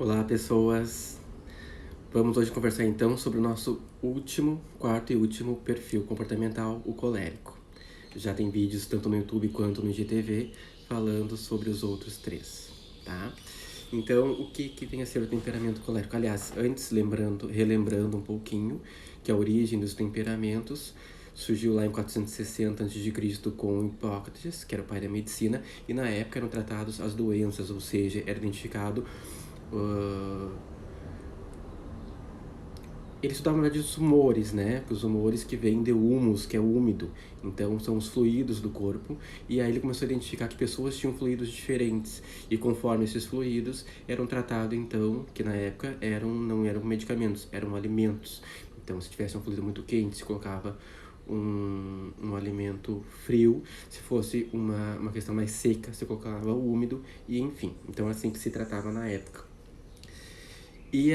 Olá, pessoas! Vamos hoje conversar então sobre o nosso quarto e último perfil comportamental, o colérico. Já tem vídeos tanto no YouTube quanto no IGTV falando sobre os outros três, tá? Então, o que vem a ser o temperamento colérico? Aliás, antes, relembrando um pouquinho, que a origem dos temperamentos surgiu lá em 460 a.C. com Hipócrates, que era o pai da medicina, e na época eram tratados as doenças, ou seja, era identificado ele estudava, na verdade, os humores, né? Os humores que vêm de humus, que é úmido. Então, são os fluidos do corpo. E aí ele começou a identificar que pessoas tinham fluidos diferentes. E conforme esses fluidos eram tratados, então, que na época não eram medicamentos, eram alimentos. Então, se tivesse um fluido muito quente, se colocava um alimento frio. Se fosse uma questão mais seca, se colocava úmido. E enfim, então assim que se tratava na época. E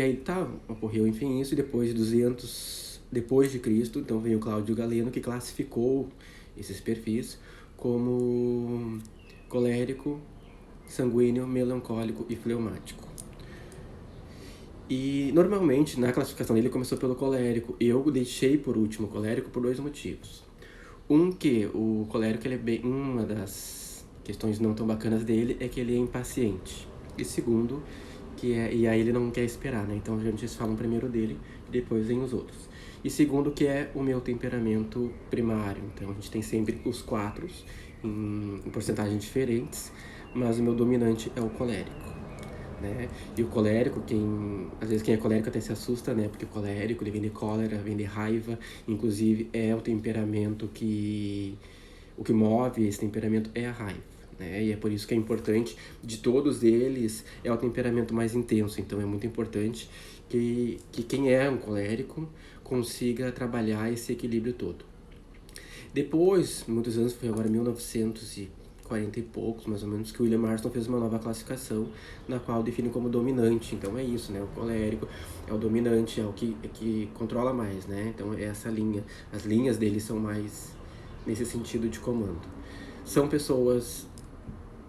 aí ocorreu enfim isso, e depois de 200 depois de Cristo, então veio Cláudio Galeno, que classificou esses perfis como colérico, sanguíneo, melancólico e fleumático. E normalmente na classificação dele começou pelo colérico. Eu deixei por último o colérico por dois motivos. Que o colérico, ele é bem, uma das questões não tão bacanas dele é que ele é impaciente. E segundo, e aí ele não quer esperar, né? Então a gente fala primeiro dele e depois vem os outros. E segundo, que é o meu temperamento primário. Então a gente tem sempre os quatro em porcentagens diferentes, mas o meu dominante é o colérico. Né? E o colérico, às vezes quem é colérico até se assusta, né? Porque o colérico, ele vem de cólera, vem de raiva, inclusive é o temperamento o que move esse temperamento é a raiva, né? E é por isso que é importante, de todos eles, é o temperamento mais intenso. Então é muito importante que quem é um colérico consiga trabalhar esse equilíbrio todo. Depois, muitos anos, foi agora 1940 e poucos, mais ou menos, que o William Marston fez uma nova classificação, na qual define como dominante. Então é isso, né? O colérico é o dominante, é o que controla mais, né? Então é essa linha. As linhas dele são mais nesse sentido de comando. São pessoas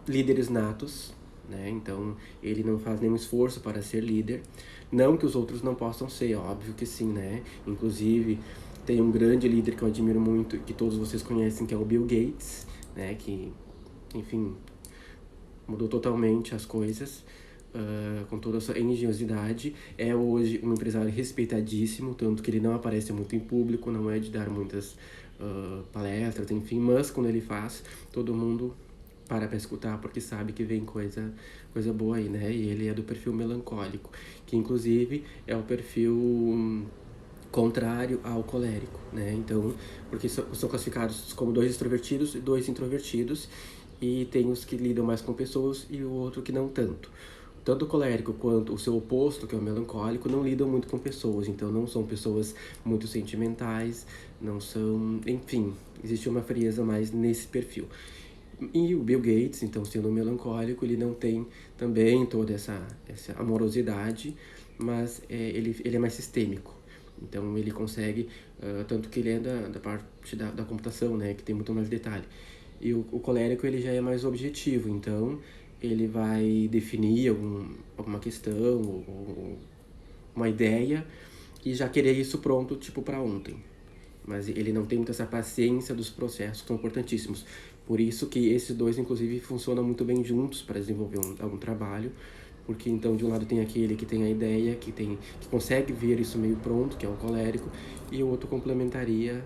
líderes natos, né? Então ele não faz nenhum esforço para ser líder. Não que os outros não possam ser, óbvio que sim, né? Inclusive tem um grande líder que eu admiro muito, que todos vocês conhecem, que é o Bill Gates, né? Que, enfim, mudou totalmente as coisas, com toda a sua engenhosidade. É hoje um empresário respeitadíssimo, tanto que ele não aparece muito em público, não é de dar muitas palestras, enfim, mas quando ele faz, todo mundo para escutar, porque sabe que vem coisa boa aí, né? E ele é do perfil melancólico, que inclusive é o perfil contrário ao colérico, né? Então, porque são classificados como dois extrovertidos e dois introvertidos, e tem os que lidam mais com pessoas e o outro que não tanto. Tanto o colérico quanto o seu oposto, que é o melancólico, não lidam muito com pessoas, então não são pessoas muito sentimentais, não são... Enfim, existe uma frieza mais nesse perfil. E o Bill Gates, então, sendo melancólico, ele não tem também toda essa amorosidade, mas ele é mais sistêmico. Então ele consegue, tanto que ele é da parte da computação, né, que tem muito mais detalhe. E o colérico, ele já é mais objetivo, então ele vai definir alguma questão, ou uma ideia, e já querer isso pronto, tipo, para ontem. Mas ele não tem muita essa paciência dos processos, que são importantíssimos. Por isso que esses dois, inclusive, funcionam muito bem juntos para desenvolver algum trabalho, porque então de um lado tem aquele que tem a ideia, que consegue ver isso meio pronto, que é o colérico, e o outro complementaria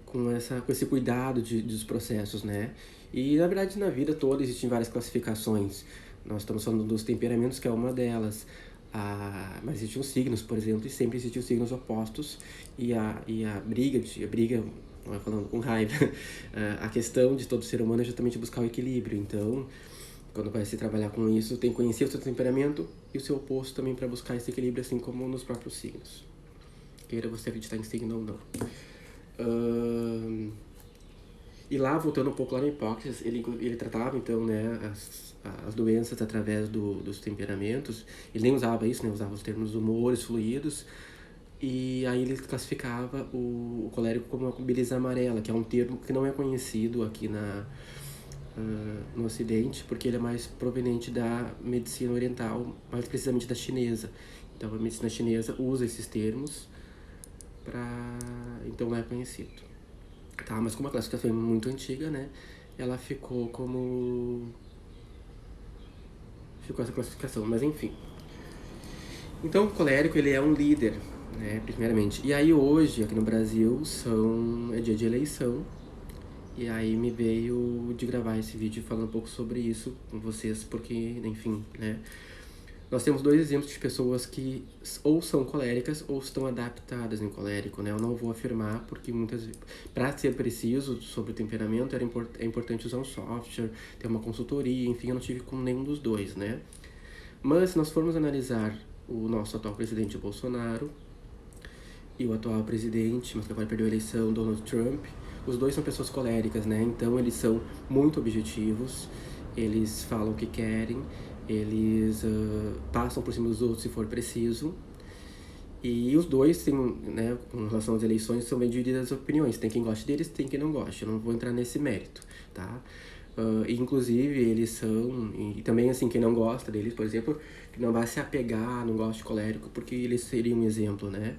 com esse cuidado dos processos, né? E na verdade na vida toda existem várias classificações. Nós estamos falando dos temperamentos, que é uma delas. Mas existem os signos, por exemplo, e sempre existem os signos opostos, e a briga, não é falando com raiva, a questão de todo ser humano é justamente buscar o equilíbrio. Então, quando vai se trabalhar com isso, tem que conhecer o seu temperamento e o seu oposto também, para buscar esse equilíbrio, assim como nos próprios signos. Queira você acreditar em signo ou não. E lá, voltando um pouco lá no Hipócrates, ele tratava, então, né, as doenças através dos temperamentos. Ele nem usava isso, né, usava os termos humores, fluidos. E aí ele classificava o colérico como uma beleza amarela, que é um termo que não é conhecido aqui no Ocidente, porque ele é mais proveniente da medicina oriental, mais precisamente da chinesa. Então a medicina chinesa usa esses termos para, então não é conhecido. Tá, mas como a classificação é muito antiga, né, ela ficou essa classificação, mas enfim. Então o colérico, ele é um líder, né, primeiramente. E aí hoje, aqui no Brasil, é dia de eleição, e aí me veio de gravar esse vídeo falando um pouco sobre isso com vocês, porque, enfim, né, nós temos dois exemplos de pessoas que ou são coléricas ou estão adaptadas em colérico, né? Eu não vou afirmar, porque muitas vezes, para ser preciso sobre o temperamento, é importante usar um software, ter uma consultoria, enfim, eu não tive com nenhum dos dois, né? Mas se nós formos analisar o nosso atual presidente Bolsonaro e o atual presidente, mas que agora perdeu a eleição, Donald Trump, os dois são pessoas coléricas, né? Então eles são muito objetivos, eles falam o que querem, eles passam por cima dos outros se for preciso. E os dois, têm, né, com relação às eleições, são bem divididas as opiniões. Tem quem goste deles, tem quem não goste. Eu não vou entrar nesse mérito, tá? Inclusive, eles são... E também, assim, quem não gosta deles, por exemplo, que não vai se apegar, não gosta de colérico, porque eles seriam um exemplo, né?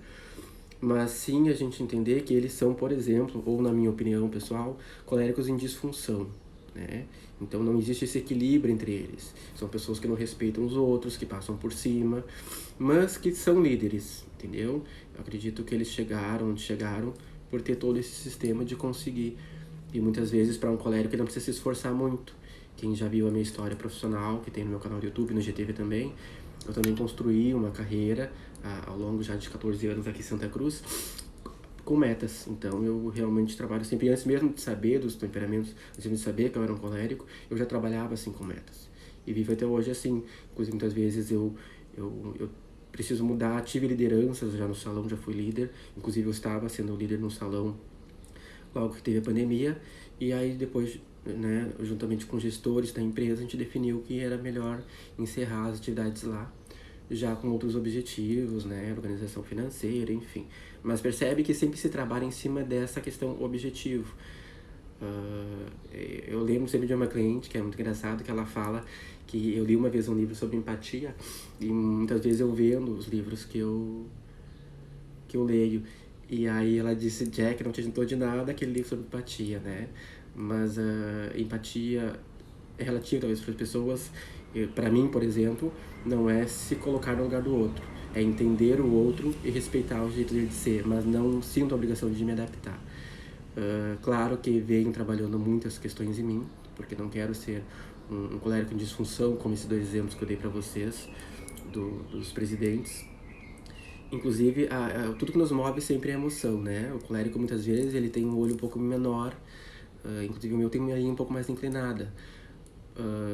Mas sim a gente entender que eles são, por exemplo, ou na minha opinião pessoal, coléricos em disfunção, né? Então não existe esse equilíbrio entre eles. São pessoas que não respeitam os outros, que passam por cima, mas que são líderes, entendeu? Eu acredito que eles chegaram onde chegaram por ter todo esse sistema de conseguir. E muitas vezes para um colérico ele não precisa se esforçar muito. Quem já viu a minha história profissional, que tem no meu canal do YouTube, no GTV também, eu também construí uma carreira ao longo já de 14 anos aqui em Santa Cruz, com metas. Então eu realmente trabalho sempre, antes mesmo de saber dos temperamentos, antes mesmo de saber que eu era um colérico, eu já trabalhava assim com metas. E vivo até hoje assim. Inclusive muitas vezes eu preciso mudar, tive lideranças já no salão, já fui líder. Inclusive eu estava sendo líder no salão logo que teve a pandemia. E aí depois, né, juntamente com gestores da empresa, a gente definiu que era melhor encerrar as atividades lá, já com outros objetivos, né, organização financeira, enfim. Mas percebe que sempre se trabalha em cima dessa questão objetivo. Eu lembro sempre de uma cliente, que é muito engraçado, que ela fala que eu li uma vez um livro sobre empatia, e muitas vezes eu vendo os livros que eu leio. E aí ela disse, Jack, não te adiantou de nada aquele livro sobre empatia, né? Mas empatia é relativa, talvez, para as pessoas. Para mim, por exemplo, não é se colocar no lugar do outro. É entender o outro e respeitar o jeito dele de ser, mas não sinto a obrigação de me adaptar. Claro que venho trabalhando muitas questões em mim, porque não quero ser um colérico em disfunção, como esses dois exemplos que eu dei para vocês, dos presidentes. Inclusive, tudo que nos move sempre é emoção, né? O colérico, muitas vezes, ele tem um olho um pouco menor, inclusive o meu tem uma linha um pouco mais inclinada.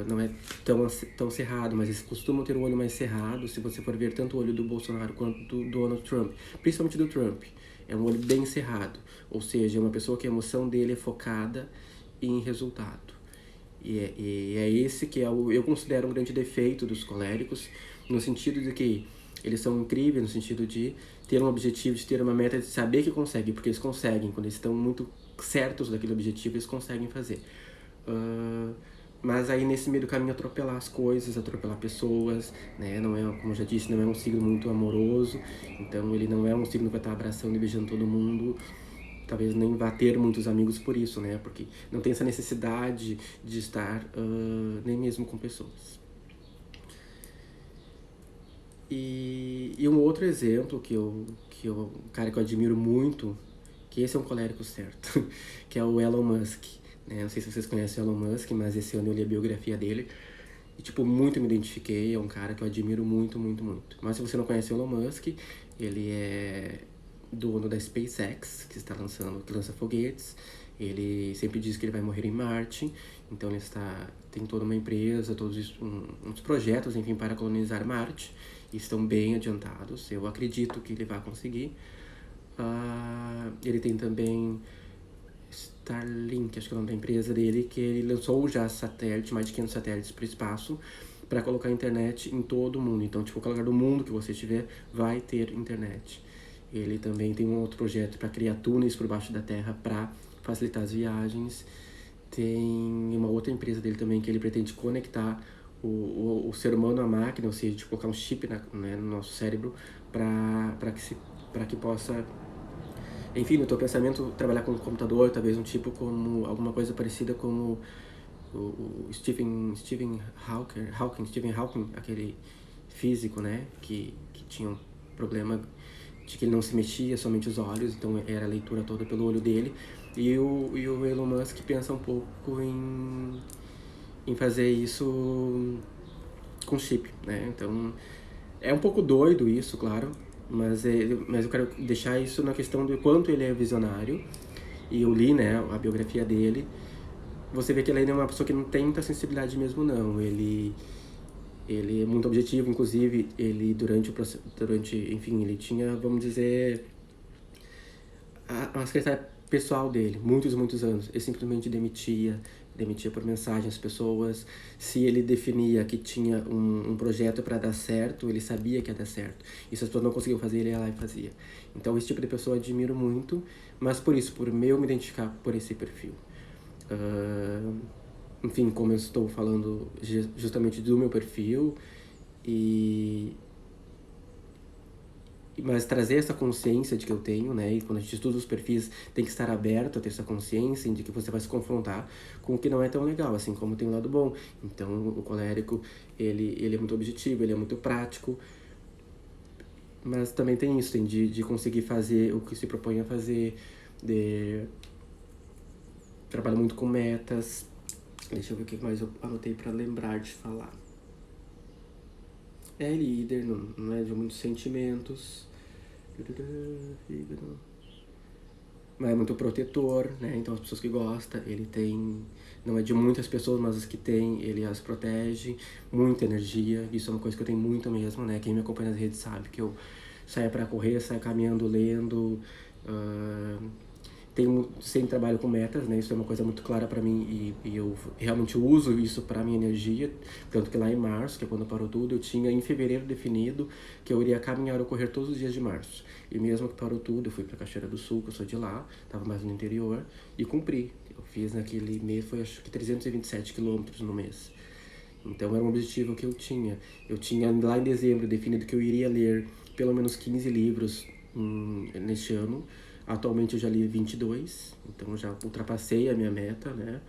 Não é tão cerrado, mas eles costumam ter um olho mais cerrado, se você for ver tanto o olho do Bolsonaro quanto do Donald Trump, principalmente do Trump. É um olho bem cerrado, ou seja, é uma pessoa que a emoção dele é focada em resultado. E é esse que eu considero um grande defeito dos coléricos, no sentido de que eles são incríveis, no sentido de ter um objetivo, de ter uma meta, de saber que conseguem, porque eles conseguem, quando eles estão muito certos daquele objetivo, eles conseguem fazer. Mas aí nesse meio do caminho atropelar as coisas, atropelar pessoas, né? Não é, como eu já disse, não é um signo muito amoroso, então ele não é um signo que vai estar abraçando e beijando todo mundo. Talvez nem vá ter muitos amigos por isso, né? Porque não tem essa necessidade de estar nem mesmo com pessoas. E um outro exemplo um cara que eu admiro muito, que esse é um colérico certo, que é o Elon Musk. Né? Não sei se vocês conhecem o Elon Musk, mas esse ano eu li a biografia dele e, tipo, muito me identifiquei. É um cara que eu admiro muito, muito, muito. Mas se você não conhece o Elon Musk, ele é dono da SpaceX, que lança foguetes. Ele sempre diz que ele vai morrer em Marte, então ele tem toda uma empresa, todos uns projetos, enfim, para colonizar Marte, e estão bem adiantados. Eu acredito que ele vai conseguir. Ele tem também Starlink, acho que é o nome da empresa dele, que ele lançou já satélite, mais de 500 satélites para o espaço, para colocar internet em todo o mundo. Então, tipo, qualquer lugar do mundo que você estiver, vai ter internet. Ele também tem um outro projeto para criar túneis por baixo da terra para facilitar as viagens. tem uma outra empresa dele também que ele pretende conectar o ser humano à máquina, ou seja, de colocar um chip né, no nosso cérebro para que possa, enfim, no teu pensamento, trabalhar com o computador, talvez um tipo como alguma coisa parecida como o Stephen Hawking, aquele físico, né, que tinha um problema de que ele não se mexia, somente os olhos, então era a leitura toda pelo olho dele. E o Elon Musk pensa um pouco em fazer isso com chip, né? Então é um pouco doido isso, claro, mas eu quero deixar isso na questão do quanto ele é visionário. E eu li, né, a biografia dele. Você vê que ele ainda é uma pessoa que não tem muita sensibilidade mesmo, não. Ele é muito objetivo, inclusive ele enfim, ele tinha, vamos dizer, a secretária pessoal dele, muitos anos. Ele simplesmente demitia por mensagem as pessoas. Se ele definia que tinha um projeto para dar certo, ele sabia que ia dar certo. E se as pessoas não conseguiam fazer, ele ia lá e fazia. Então esse tipo de pessoa eu admiro muito, mas por isso, por eu me identificar por esse perfil. Enfim, como eu estou falando justamente do meu perfil, mas trazer essa consciência de que eu tenho, né? E quando a gente estuda os perfis, tem que estar aberto a ter essa consciência de que você vai se confrontar com o que não é tão legal, assim como tem um lado bom. Então, o colérico, ele é muito objetivo, ele é muito prático, mas também tem isso, tem de conseguir fazer o que se propõe a fazer, trabalha muito com metas. Deixa eu ver o que mais eu anotei para lembrar de falar. É líder, não é de muitos sentimentos. Mas é muito protetor, né? Então as pessoas que gostam, ele tem... Não é de muitas pessoas, mas as que tem, ele as protege. Muita energia, isso é uma coisa que eu tenho muito mesmo, né? Quem me acompanha nas redes sabe que eu saio pra correr, saio caminhando, lendo... sempre trabalho com metas, né? Isso é uma coisa muito clara para mim e eu realmente uso isso para minha energia. Tanto que lá em março, que é quando parou tudo, eu tinha em fevereiro definido que eu iria caminhar ou correr todos os dias de março. E mesmo que parou tudo, eu fui para Cachoeira do Sul, que eu sou de lá, tava mais no interior, e cumpri. Eu fiz naquele mês, foi acho que 327 quilômetros no mês. Então era um objetivo que eu tinha. Eu tinha lá em dezembro definido que eu iria ler pelo menos 15 livros neste ano. Atualmente eu já li 22, então já ultrapassei a minha meta, né?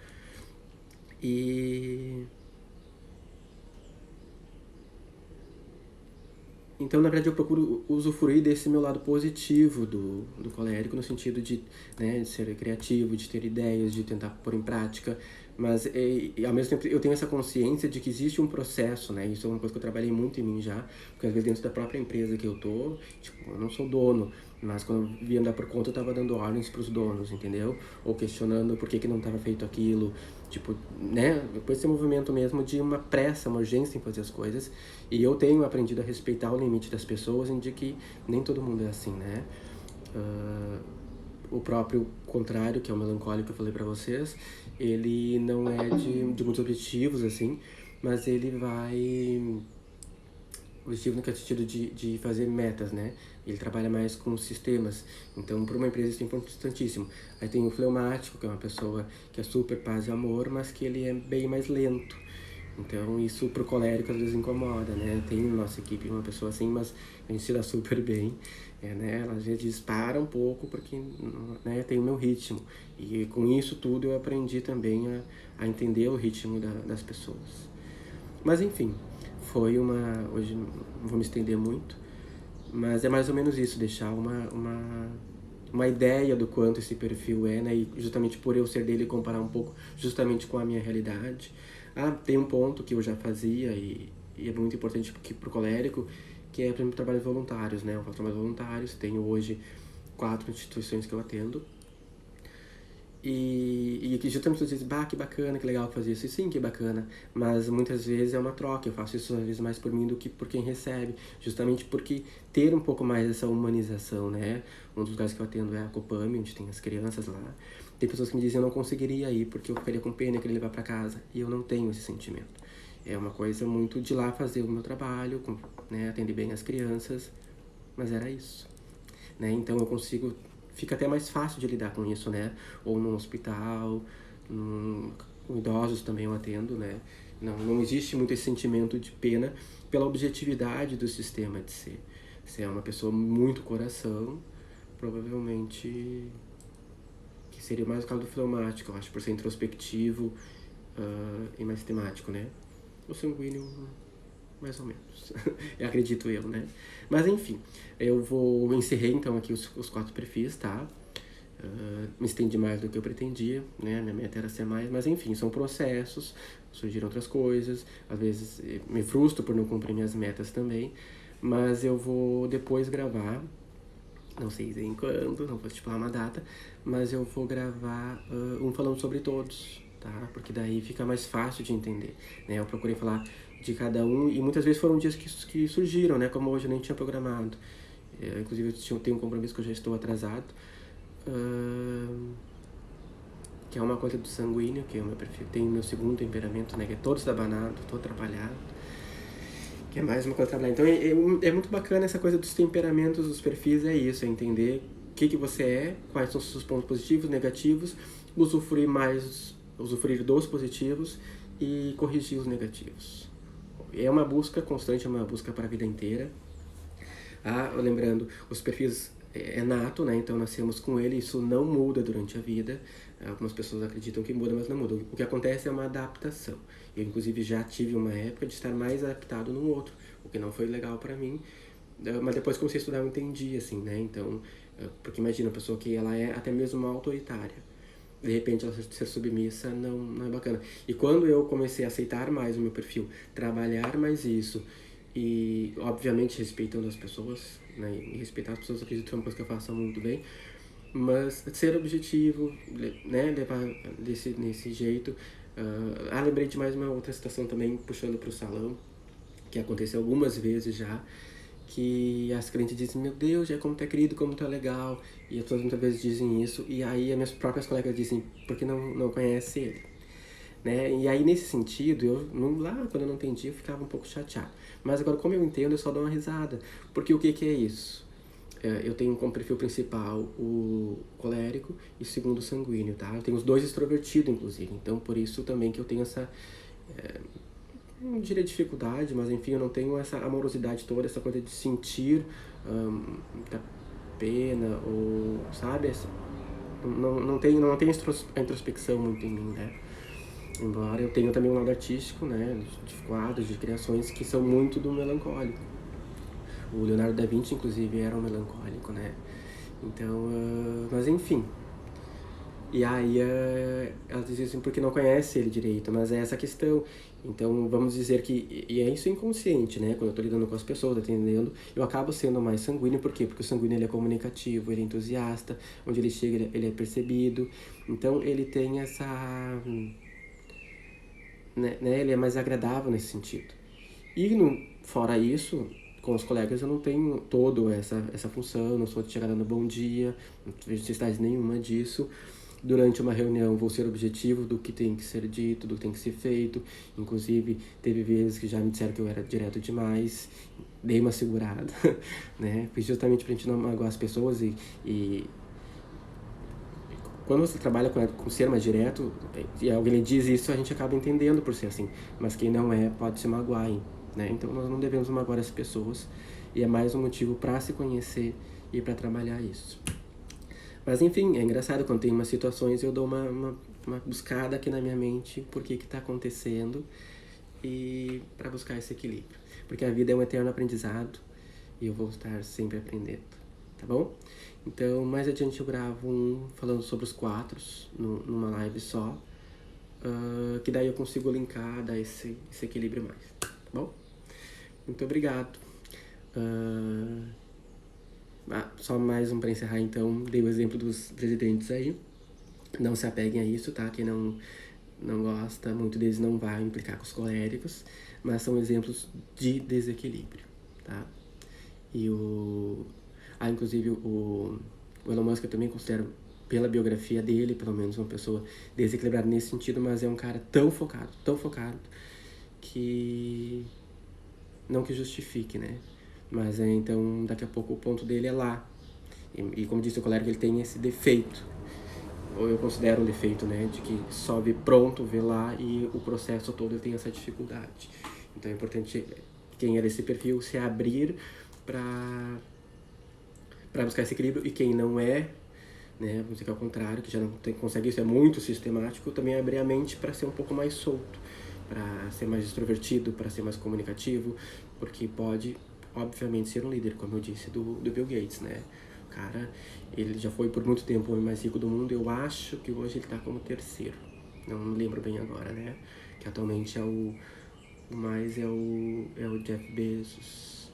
Então, na verdade, eu procuro usufruir desse meu lado positivo do colérico, no sentido de, né, de ser criativo, de ter ideias, de tentar pôr em prática, mas ao mesmo tempo eu tenho essa consciência de que existe um processo, né? Isso é uma coisa que eu trabalhei muito em mim já, porque às vezes dentro da própria empresa que eu tô, tipo, eu não sou dono, mas quando eu via andar por conta eu tava dando ordens pros donos, entendeu? Ou questionando por que não tava feito aquilo, tipo, né? Depois esse movimento mesmo de uma pressa, uma urgência em fazer as coisas, e eu tenho aprendido a respeitar o limite das pessoas, em de que nem todo mundo é assim, né? O próprio contrário, que é o melancólico que eu falei pra vocês, ele não é de muitos objetivos, assim, mas ele vai... Objetivo no sentido de fazer metas, né? Ele trabalha mais com sistemas. Então, para uma empresa isso é importantíssimo. Aí tem o fleumático, que é uma pessoa que é super paz e amor, mas que ele é bem mais lento. Então, isso pro colérico às vezes incomoda, né? Tem na nossa equipe uma pessoa assim, mas a gente se dá super bem, né? Ela às vezes dispara um pouco porque, né, tem o meu ritmo. E com isso tudo eu aprendi também a entender o ritmo das pessoas. Mas enfim, foi uma... Hoje não vou me estender muito, mas é mais ou menos isso, deixar uma ideia do quanto esse perfil é, né? E justamente por eu ser dele, comparar um pouco justamente com a minha realidade. Tem um ponto que eu já fazia e é muito importante pro colérico, que é, por exemplo, trabalhos voluntários, né? Eu faço trabalhos voluntários, tenho hoje 4 instituições que eu atendo. E que justamente você diz, que bacana, que legal fazer isso. E sim, que bacana. Mas muitas vezes é uma troca. Eu faço isso às vezes mais por mim do que por quem recebe. Justamente porque ter um pouco mais dessa humanização, né? Um dos lugares que eu atendo é a Copame, onde tem as crianças lá. Tem pessoas que me dizem, eu não conseguiria ir porque eu ficaria com pena, eu queria levar pra casa. E eu não tenho esse sentimento. É uma coisa muito de lá fazer o meu trabalho, né? Atender bem as crianças. Mas era isso, né? Então eu consigo... Fica até mais fácil de lidar com isso, né? Ou num hospital, Com idosos também eu atendo, né? Não existe muito esse sentimento de pena pela objetividade do sistema de ser. Se é uma pessoa muito coração, provavelmente que seria mais o caso do fleumático, eu acho, por ser introspectivo e mais temático, né? O sanguíneo, mais ou menos. Eu acredito eu, né? Mas enfim, eu encerrei então aqui os 4 perfis, tá? Me estendi mais do que eu pretendia, né? Minha meta era ser mais, mas enfim, são processos, surgiram outras coisas, às vezes me frustro por não cumprir minhas metas também, mas eu vou depois gravar, não sei em quando, não vou estipular uma data, mas eu vou gravar um falando sobre todos, tá? Porque daí fica mais fácil de entender, né? Eu procurei falar de cada um e muitas vezes foram dias que surgiram, né? Como hoje eu nem tinha programado. Inclusive eu tenho um compromisso que eu já estou atrasado, que é uma coisa do sanguíneo, que é o meu perfil, tem o meu segundo temperamento, né? Que é todo estabanado, todo atrapalhado. Que é mais uma coisa trabalhar. Então é muito bacana essa coisa dos temperamentos, dos perfis, é isso, é entender o que você é, quais são os seus pontos positivos, negativos, usufruir dos positivos e corrigir os negativos. É uma busca constante, é uma busca para a vida inteira. Lembrando, os perfis é nato, né? Então nascemos com ele, isso não muda durante a vida. Algumas pessoas acreditam que muda, mas não muda. O que acontece é uma adaptação. Eu, inclusive, já tive uma época de estar mais adaptado no outro, o que não foi legal para mim. Mas depois que comecei a estudar, eu entendi, assim, né? Então, porque imagina, uma pessoa que ela é até mesmo uma autoritária. De repente, ela ser submissa não é bacana. E quando eu comecei a aceitar mais o meu perfil, trabalhar mais isso, e obviamente respeitando as pessoas, né? E respeitar as pessoas, eu acredito que é uma coisa que eu faço muito bem, mas ser objetivo, né? Levar nesse jeito. Lembrei de mais uma outra situação também, puxando para o salão, que aconteceu algumas vezes já, que as clientes dizem, meu Deus, já como tá querido, como tá legal, e as pessoas muitas vezes dizem isso, e aí as minhas próprias colegas dizem, porque não conhece ele, né? E aí nesse sentido, lá quando eu não entendi, eu ficava um pouco chateado, mas agora como eu entendo, eu só dou uma risada, porque o que é isso? Eu tenho como perfil principal o colérico e segundo o sanguíneo, tá? Eu tenho os dois extrovertidos, inclusive, então por isso também que eu tenho essa... não diria dificuldade, mas enfim, eu não tenho essa amorosidade toda, essa coisa de sentir muita pena, ou, sabe? Não tem a introspecção muito em mim, né? Embora eu tenha também um lado artístico, né? De quadros, de criações que são muito do melancólico. O Leonardo da Vinci, inclusive, era um melancólico, né? Então, mas enfim. E aí elas dizem assim, porque não conhece ele direito, mas é essa a questão. Então vamos dizer que, e é isso inconsciente, né? Quando eu tô lidando com as pessoas, atendendo, eu acabo sendo mais sanguíneo, por quê? Porque o sanguíneo ele é comunicativo, ele é entusiasta, onde ele chega ele é percebido, então ele tem essa... né, ele é mais agradável nesse sentido. E fora isso, com os colegas eu não tenho toda essa função, não sou de chegar dando bom dia, não vejo necessidade nenhuma disso. Durante uma reunião vou ser objetivo do que tem que ser dito, do que tem que ser feito. Inclusive, teve vezes que já me disseram que eu era direto demais, dei uma segurada, né? Fiz justamente pra gente não magoar as pessoas e quando você trabalha com ser mais direto, e alguém lhe diz isso, a gente acaba entendendo por ser assim. Mas quem não é, pode se magoar, né? Então nós não devemos magoar as pessoas. E é mais um motivo para se conhecer e para trabalhar isso. Mas enfim, é engraçado quando tem umas situações eu dou uma buscada aqui na minha mente por que tá acontecendo e para buscar esse equilíbrio. Porque a vida é um eterno aprendizado e eu vou estar sempre aprendendo, tá bom? Então, mais adiante eu gravo um falando sobre os 4 numa live só, que daí eu consigo linkar, dar esse equilíbrio mais, tá bom? Muito obrigado. Só mais um para encerrar então, dei o exemplo dos presidentes aí, não se apeguem a isso, tá? Quem não gosta muito deles não vai implicar com os coléricos, mas são exemplos de desequilíbrio, tá? E inclusive o Elon Musk eu também considero, pela biografia dele, pelo menos uma pessoa desequilibrada nesse sentido, mas é um cara tão focado, que não que justifique, né? Mas então daqui a pouco o ponto dele é lá. E como disse o colega, ele tem esse defeito. ou eu considero um defeito, né, de que só vê pronto, vê lá e o processo todo tem essa dificuldade. Então é importante quem é desse perfil se abrir para buscar esse equilíbrio, e quem não é, né, vamos dizer que é o contrário, que já não consegue isso, é muito sistemático, também abrir a mente para ser um pouco mais solto, para ser mais extrovertido, para ser mais comunicativo, porque pode, obviamente, ser um líder, como eu disse, do Bill Gates, né? O cara, ele já foi por muito tempo o homem mais rico do mundo, eu acho que hoje ele está como terceiro, não me lembro bem agora, né? Que atualmente é o Jeff Bezos.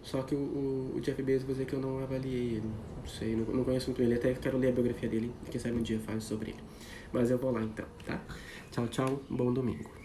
Só que o Jeff Bezos, vou dizer que eu não avaliei ele, não sei, não conheço muito ele, até quero ler a biografia dele, quem sabe um dia falo sobre ele. Mas eu vou lá então, tá? Tchau, tchau, bom domingo.